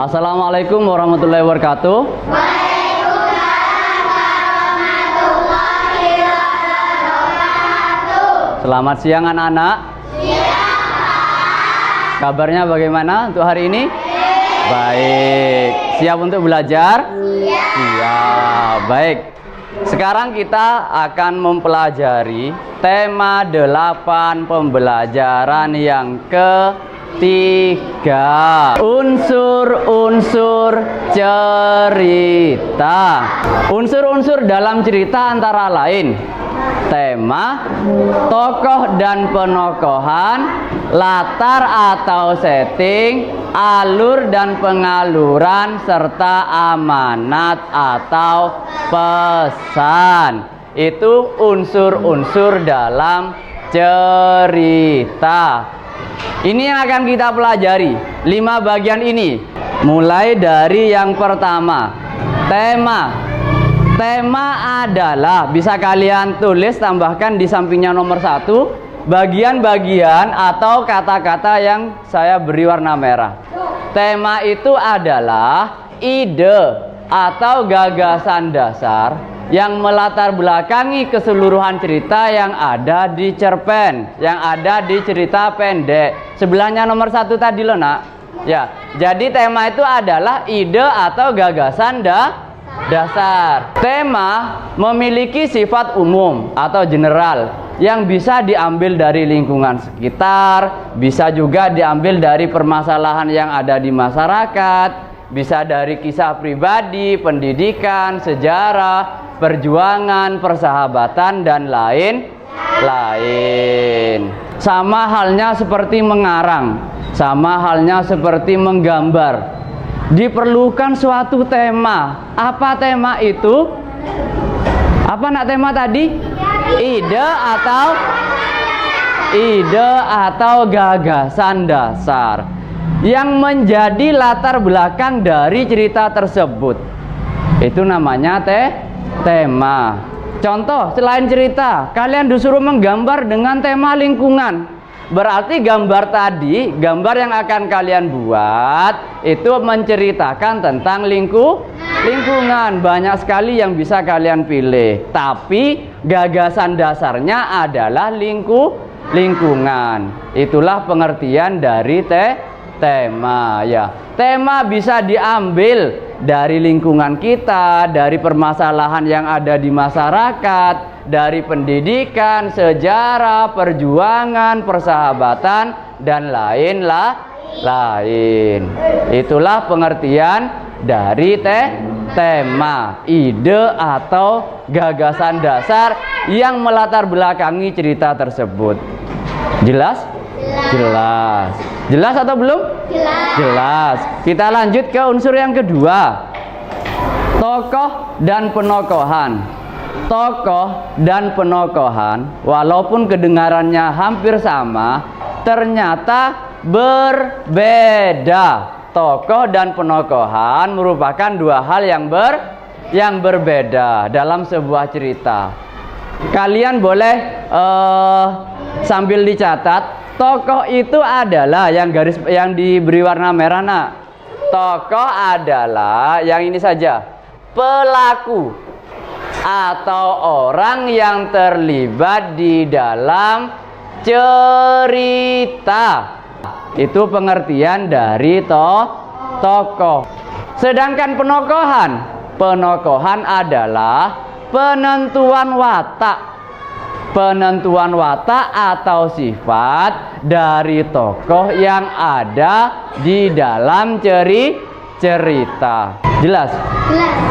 Assalamualaikum warahmatullahi wabarakatuh. Waalaikumsalam warahmatullahi wabarakatuh. Selamat siang anak-anak. Siang, Pak. Kabarnya bagaimana untuk hari ini? Baik. Siap untuk belajar? Siap. Baik. Sekarang kita akan mempelajari tema 8 pembelajaran yang ketiga. Unsur-unsur cerita. Unsur-unsur dalam cerita antara lain tema, tokoh dan penokohan, latar atau setting, alur dan pengaluran, serta amanat atau pesan. Itu unsur-unsur dalam cerita. Ini yang akan kita pelajari, 5 bagian ini. Mulai dari yang pertama, tema. Tema adalah, bisa kalian tulis, tambahkan di sampingnya nomor 1, bagian-bagian atau kata-kata yang saya beri warna merah. Tema itu adalah ide atau gagasan dasar yang melatar belakangi keseluruhan cerita yang ada di cerpen, yang ada di cerita pendek. Sebelahnya nomor 1 tadi loh nak. Ya, jadi tema itu adalah ide atau gagasan dasar. Tema memiliki sifat umum atau general yang bisa diambil dari lingkungan sekitar, bisa juga diambil dari permasalahan yang ada di masyarakat, bisa dari kisah pribadi, pendidikan, sejarah, perjuangan, persahabatan, dan lain-lain. Sama halnya seperti mengarang, sama halnya seperti menggambar. Diperlukan suatu tema. Apa tema itu? Apa nak tema tadi? Ide atau gagasan dasar yang menjadi latar belakang dari cerita tersebut. Itu namanya tema. Contoh, selain cerita, kalian disuruh menggambar dengan tema lingkungan. Berarti gambar tadi, gambar yang akan kalian buat itu menceritakan tentang lingkungan. Banyak sekali yang bisa kalian pilih, tapi gagasan dasarnya adalah lingkungan. Itulah pengertian dari tema ya. Tema bisa diambil dari lingkungan kita, dari permasalahan yang ada di masyarakat, dari pendidikan, sejarah, perjuangan, persahabatan, dan lain-lain. Itulah pengertian dari tema, ide atau gagasan dasar yang melatar belakangi cerita tersebut. Jelas? Jelas atau belum? Jelas. Kita lanjut ke unsur yang kedua. Tokoh dan penokohan. Tokoh dan penokohan, walaupun kedengarannya hampir sama, ternyata berbeda. Tokoh dan penokohan merupakan 2 hal yang berbeda dalam sebuah cerita. Kalian boleh sambil dicatat. Tokoh itu adalah yang diberi warna merah nak. Tokoh adalah yang ini saja, pelaku atau orang yang terlibat di dalam cerita. Itu pengertian dari tokoh. Sedangkan penokohan adalah penentuan watak atau sifat dari tokoh yang ada di dalam cerita. Jelas?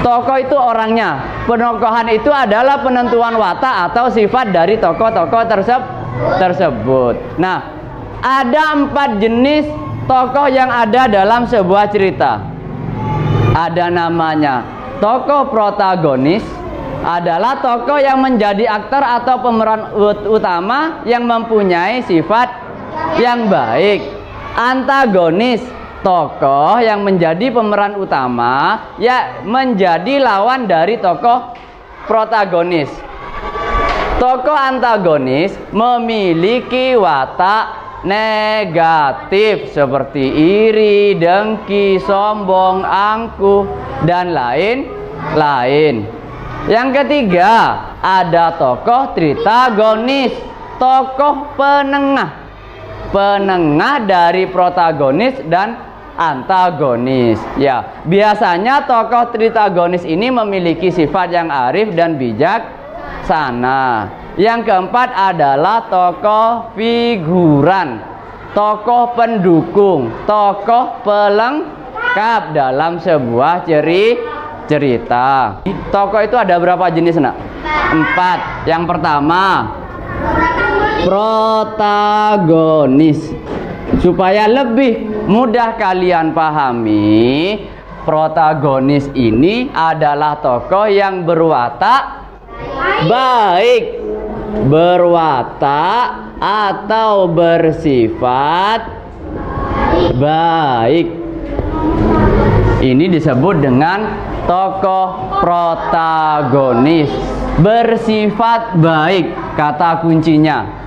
Tokoh itu orangnya. Penokohan itu adalah penentuan watak atau sifat dari tokoh-tokoh tersebut. Nah, ada 4 jenis tokoh yang ada dalam sebuah cerita. Ada namanya tokoh protagonis, adalah tokoh yang menjadi aktor atau pemeran utama yang mempunyai sifat yang baik. Antagonis, tokoh yang menjadi pemeran utama ya menjadi lawan dari tokoh protagonis. Tokoh antagonis memiliki watak negatif seperti iri, dengki, sombong, angkuh, dan lain-lain. Yang ketiga, ada tokoh tritagonis, tokoh penengah dari protagonis dan antagonis. Ya, biasanya tokoh tritagonis ini memiliki sifat yang arif dan bijaksana. Yang keempat adalah tokoh figuran, tokoh pendukung, tokoh pelengkap dalam sebuah cerita. Tokoh itu ada berapa jenis, nak? 4. Yang pertama, protagonis. Supaya lebih mudah kalian pahami, protagonis ini adalah tokoh yang berwatak baik, berwatak atau bersifat baik. Ini disebut dengan tokoh protagonis, bersifat baik, kata kuncinya.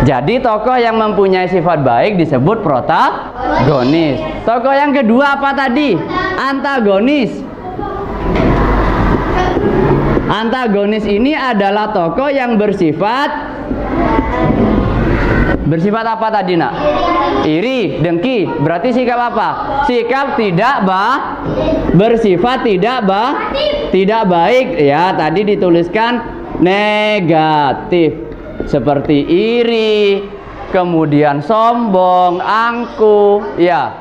Jadi tokoh yang mempunyai sifat baik disebut protagonis. Tokoh yang kedua apa tadi? Antagonis. Antagonis ini adalah tokoh yang bersifat apa tadi, nak? Iri, dengki. Berarti sikap apa? Sikap bersifat tidak baik. Ya, tadi dituliskan negatif. Seperti iri, kemudian sombong, angkuh. Ya,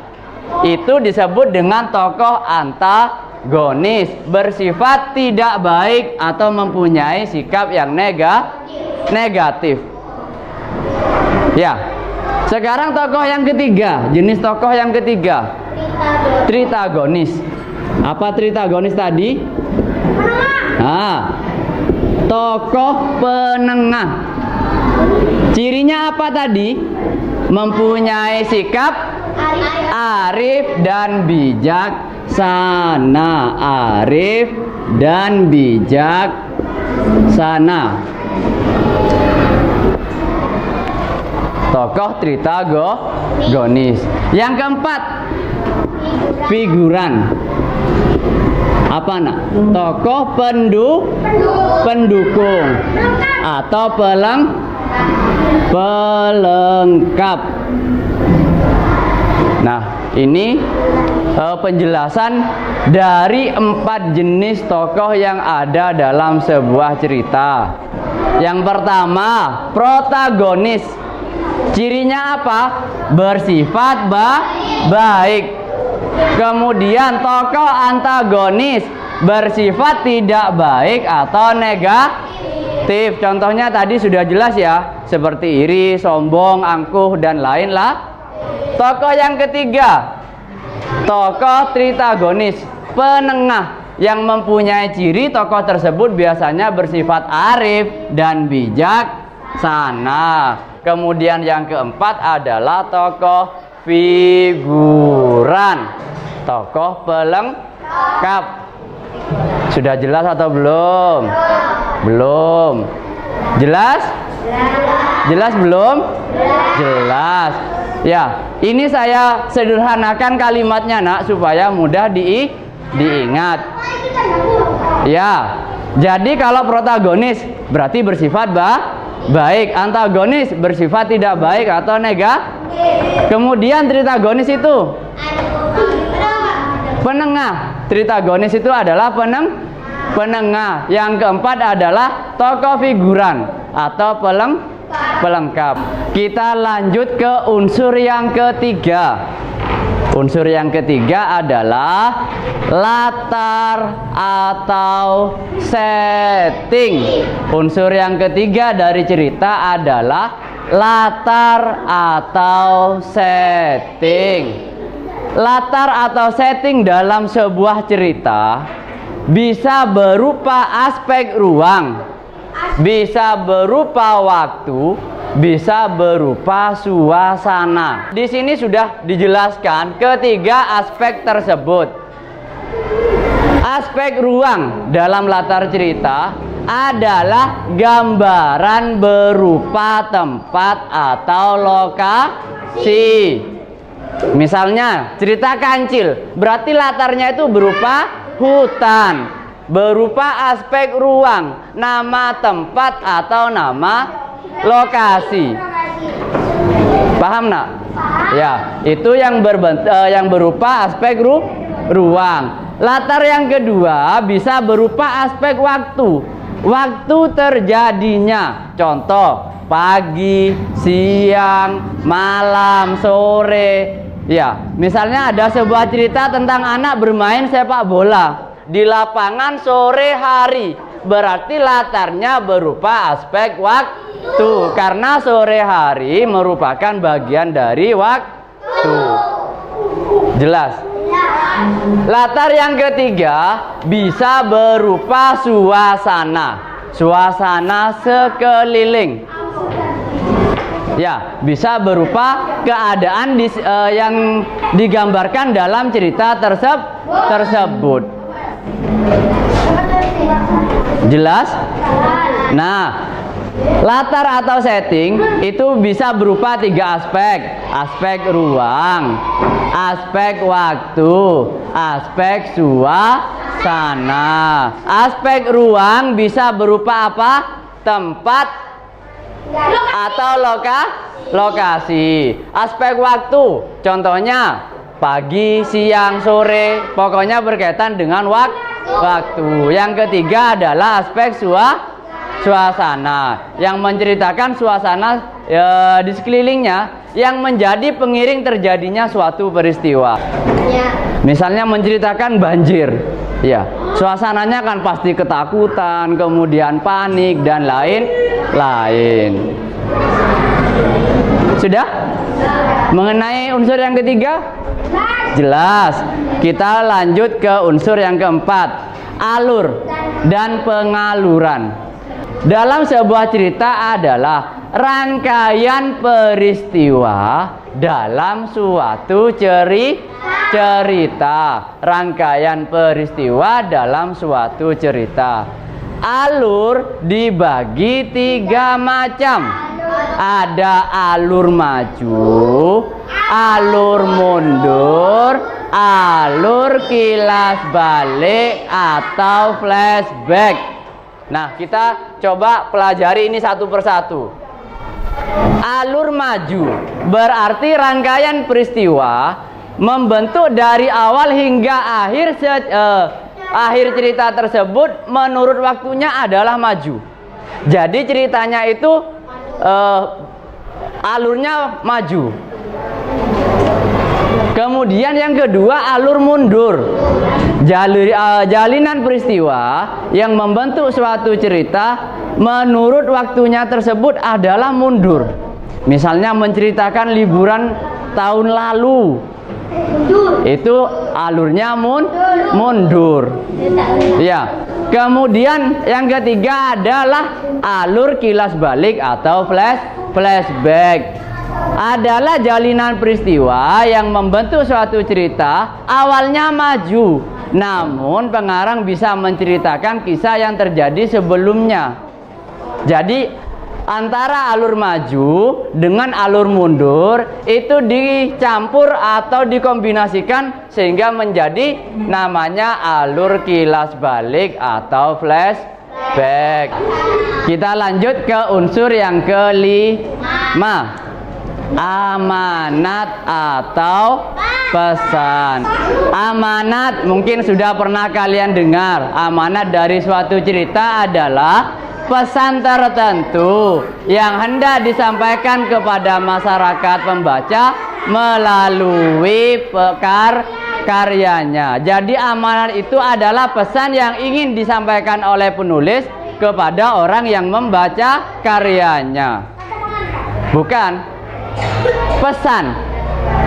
itu disebut dengan tokoh antagonis, bersifat tidak baik atau mempunyai sikap yang negatif. Ya, sekarang tokoh yang ketiga, jenis tokoh yang ketiga, tritagonis. Apa tritagonis tadi? Tokoh penengah. Cirinya apa tadi? Mempunyai sikap arif dan bijaksana. Arif dan bijaksana. Tokoh tritagonis. Yang keempat, figuran. Apa, nak? Tokoh pendukung atau pelengkap. Nah, ini penjelasan dari 4 jenis tokoh yang ada dalam sebuah cerita. Yang pertama, protagonis. Cirinya apa? Bersifat baik. Kemudian tokoh antagonis, bersifat tidak baik atau negatif. Contohnya tadi sudah jelas ya, seperti iri, sombong, angkuh, dan lain-lain. Tokoh yang ketiga, tokoh tritagonis, penengah, yang mempunyai ciri tokoh tersebut biasanya bersifat arif dan bijaksana. Kemudian yang keempat adalah tokoh figuran, tokoh pelengkap. Sudah jelas atau belum? Belum. Jelas? Jelas belum? Jelas. Ya, ini saya sederhanakan kalimatnya, nak, supaya mudah diingat. Ya, jadi kalau protagonis berarti bersifat baik, antagonis bersifat tidak baik atau negatif. Kemudian tritagonis itu penengah. Tritagonis itu adalah penengah. Yang keempat adalah tokoh figuran atau pelengkap. Kita lanjut ke unsur yang ketiga. Unsur yang ketiga adalah latar atau setting. Unsur yang ketiga dari cerita adalah latar atau setting. Latar atau setting dalam sebuah cerita bisa berupa aspek ruang, bisa berupa waktu, bisa berupa suasana. Di sini sudah dijelaskan ketiga aspek tersebut. Aspek ruang dalam latar cerita adalah gambaran berupa tempat atau lokasi. Misalnya cerita Kancil, berarti latarnya itu berupa hutan, berupa aspek ruang, nama tempat atau nama lokasi. Paham nak? Ya, itu yang berupa aspek ruang. Latar yang kedua bisa berupa aspek waktu, waktu terjadinya. Contoh, pagi, siang, malam, sore. Ya, misalnya ada sebuah cerita tentang anak bermain sepak bola di lapangan sore hari. Berarti latarnya berupa aspek waktu, karena sore hari merupakan bagian dari waktu. Jelas? Latar yang ketiga bisa berupa suasana, suasana sekeliling. Ya, bisa berupa keadaan yang digambarkan dalam cerita tersebut. Jelas? Nah, latar atau setting itu bisa berupa 3 aspek. Aspek ruang, aspek waktu, aspek suasana. Aspek ruang bisa berupa apa? Tempat atau lokasi. Aspek waktu, contohnya pagi, siang, sore, pokoknya berkaitan dengan waktu. Yang ketiga adalah aspek suasana, yang menceritakan suasana di sekelilingnya yang menjadi pengiring terjadinya suatu peristiwa. Misalnya menceritakan banjir, ya, suasananya kan pasti ketakutan, kemudian panik dan lain-lain. Sudah? Mengenai unsur yang ketiga? Jelas. Kita lanjut ke unsur yang keempat, alur dan pengaluran. Dalam sebuah cerita adalah rangkaian peristiwa dalam suatu cerita. Rangkaian peristiwa dalam suatu cerita. Alur dibagi 3 macam. Ada alur maju, alur mundur, alur kilas balik atau flashback. Nah, kita coba pelajari ini satu persatu. Alur maju berarti rangkaian peristiwa membentuk dari awal hingga akhir cerita tersebut menurut waktunya adalah maju. Jadi ceritanya itu alurnya maju. Kemudian yang kedua, alur mundur. Jalinan peristiwa yang membentuk suatu cerita menurut waktunya tersebut adalah mundur. Misalnya menceritakan liburan tahun lalu, itu alurnya mundur. Ya. Kemudian yang ketiga adalah alur kilas balik atau flashback. Adalah jalinan peristiwa yang membentuk suatu cerita awalnya maju, namun pengarang bisa menceritakan kisah yang terjadi sebelumnya. Jadi antara alur maju dengan alur mundur itu dicampur atau dikombinasikan sehingga menjadi namanya alur kilas balik atau flashback. Kita lanjut ke unsur yang kelima, amanat atau pesan. Amanat mungkin sudah pernah kalian dengar. Amanat dari suatu cerita adalah pesan tertentu yang hendak disampaikan kepada masyarakat pembaca melalui karyanya. Jadi amanat itu adalah pesan yang ingin disampaikan oleh penulis kepada orang yang membaca karyanya. Bukan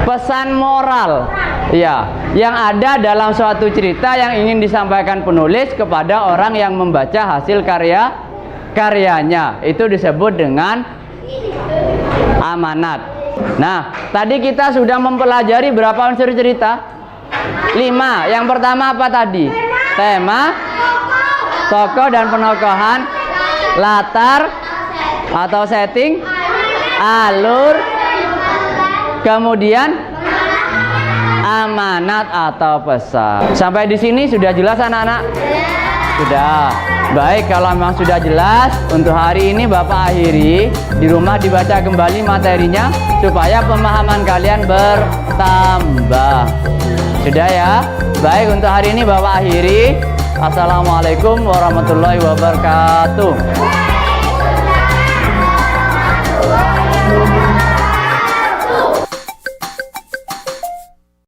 pesan moral, ya, yang ada dalam suatu cerita yang ingin disampaikan penulis kepada orang yang membaca hasil karyanya, itu disebut dengan amanat. Nah, tadi kita sudah mempelajari berapa unsur cerita? 5. Yang pertama apa tadi? Tema, tokoh dan penokohan, latar atau setting, alur, kemudian amanat atau pesan. Sampai di sini sudah jelas anak-anak? Sudah. Baik, kalau memang sudah jelas, untuk hari ini Bapak akhiri. Di rumah dibaca kembali materinya supaya pemahaman kalian bertambah. Sudah ya? Baik, untuk hari ini Bapak akhiri. Assalamualaikum warahmatullahi wabarakatuh.